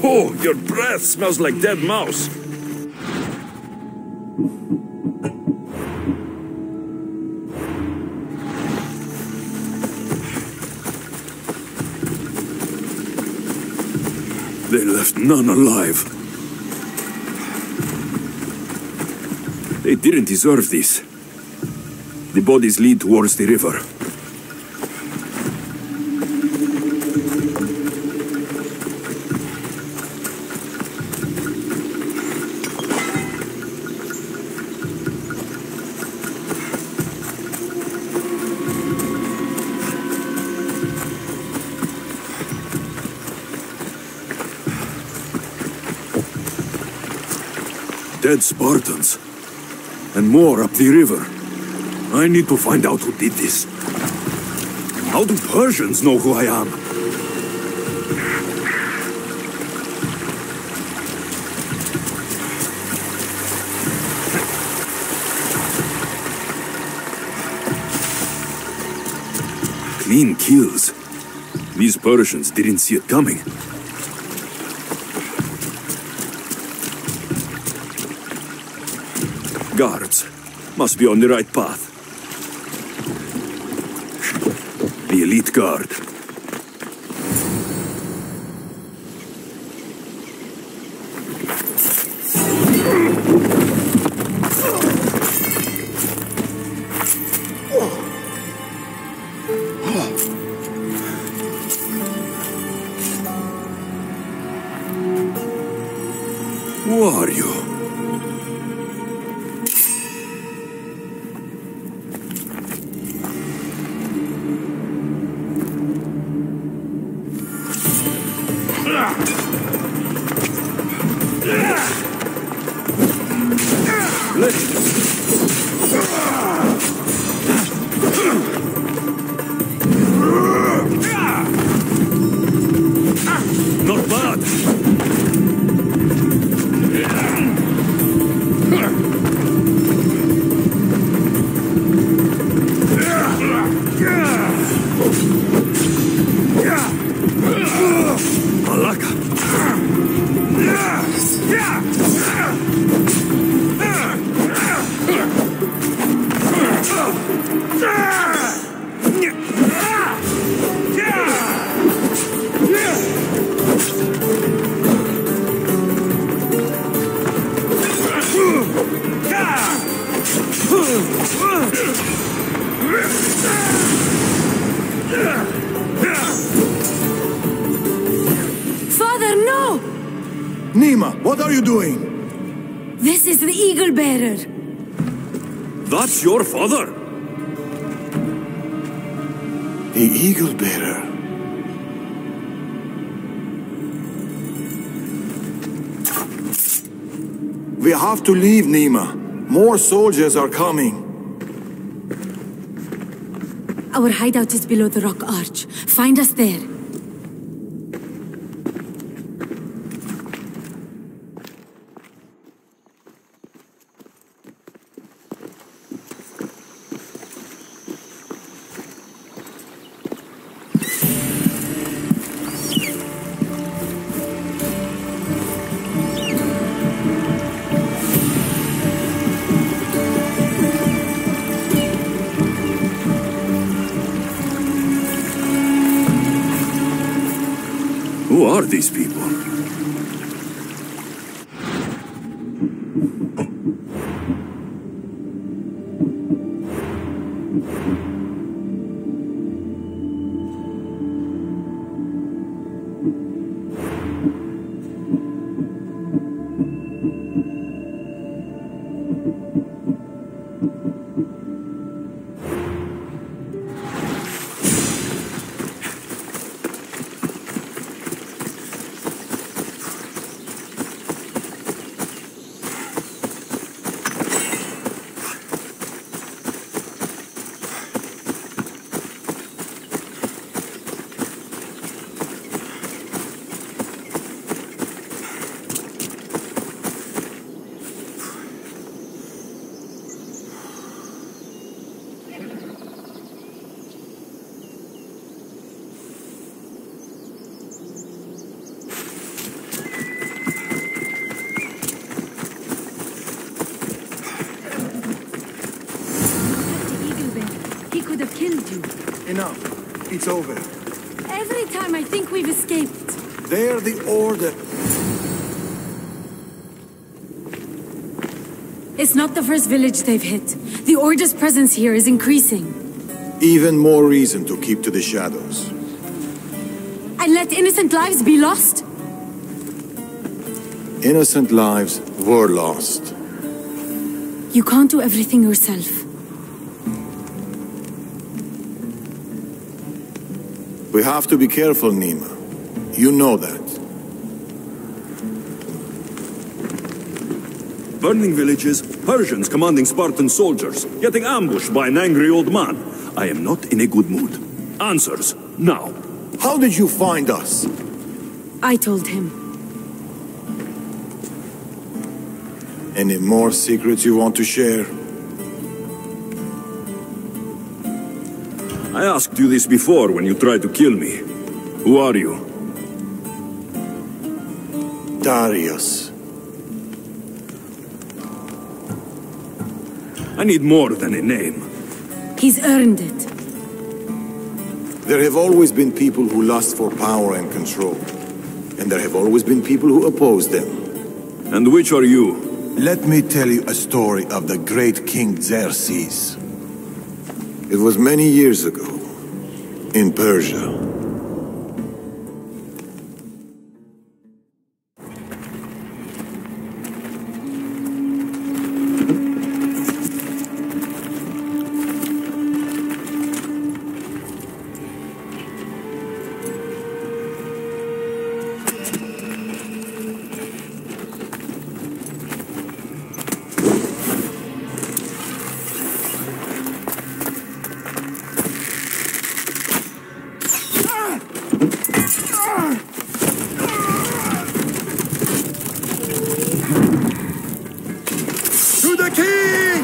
Oh, your breath smells like dead mouse. They left none alive. They didn't deserve this. The bodies lead towards the river. Dead Spartans. And more up the river. I need to find out who did this. How do Persians know who I am? Clean kills. These Persians didn't see it coming. Guards. Must be on the right path. The elite guard. Who are you? Not bad. Father, no! Nima, what are you doing? This is the Eagle Bearer. That's your father? The Eagle Bearer. We have to leave, Nima. More soldiers are coming. Our hideout is below the rock arch. Find us there. Who are these people? Enough. It's over. Every time I think we've escaped. They're the Order. It's not the first village they've hit. The Order's presence here is increasing. Even more reason to keep to the shadows. And let innocent lives be lost? Innocent lives were lost. You can't do everything yourself. We have to be careful, Nima. You know that. Burning villages, Persians commanding Spartan soldiers, getting ambushed by an angry old man. I am not in a good mood. Answers, now. How did you find us? I told him. Any more secrets you want to share? I asked you this before when you tried to kill me. Who are you? Darius. I need more than a name. He's earned it. There have always been people who lust for power and control. And there have always been people who oppose them. And which are you? Let me tell you a story of the great King Xerxes. It was many years ago, in Persia. To the king!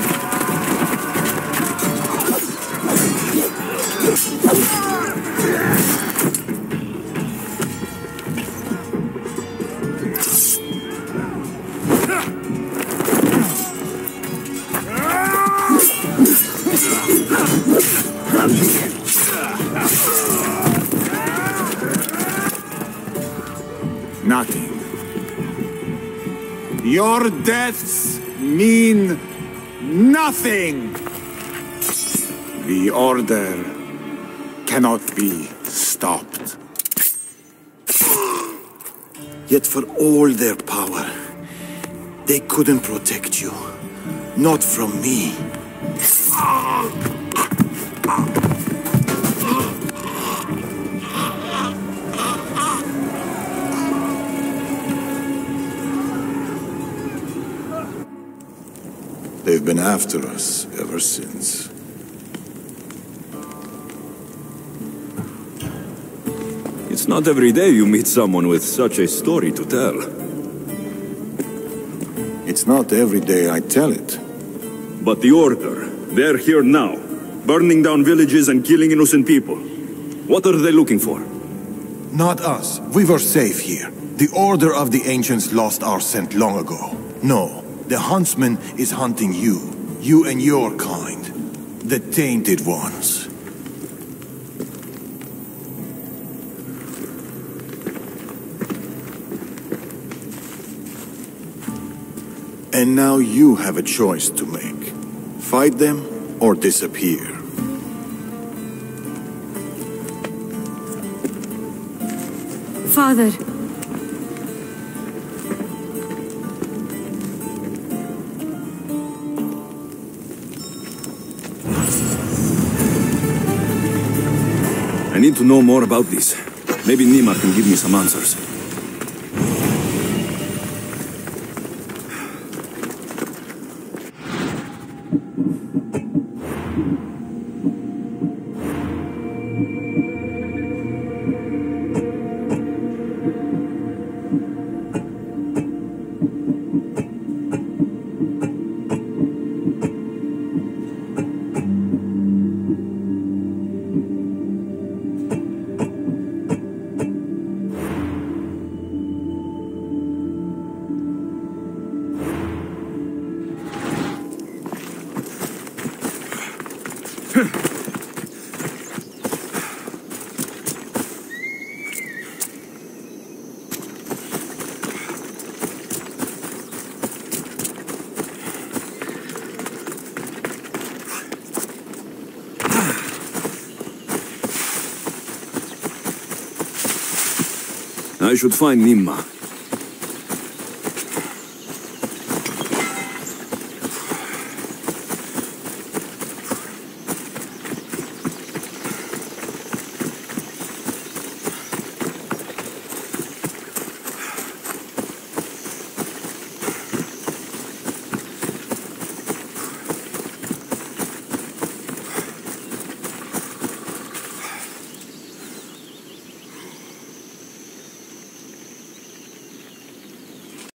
Nothing. Your deaths mean nothing. The Order cannot be stopped. Yet for all their power, they couldn't protect you. Not from me. They've been after us ever since. It's not every day you meet someone with such a story to tell. It's not every day I tell it. But the Order, they're here now, burning down villages and killing innocent people. What are they looking for? Not us. We were safe here. The Order of the Ancients lost our scent long ago. No, the Huntsman is hunting you. You and your kind. The Tainted Ones. And now you have a choice to make. Fight them or disappear. Father. I need to know more about this. Maybe Nima can give me some answers. I should find Nimma.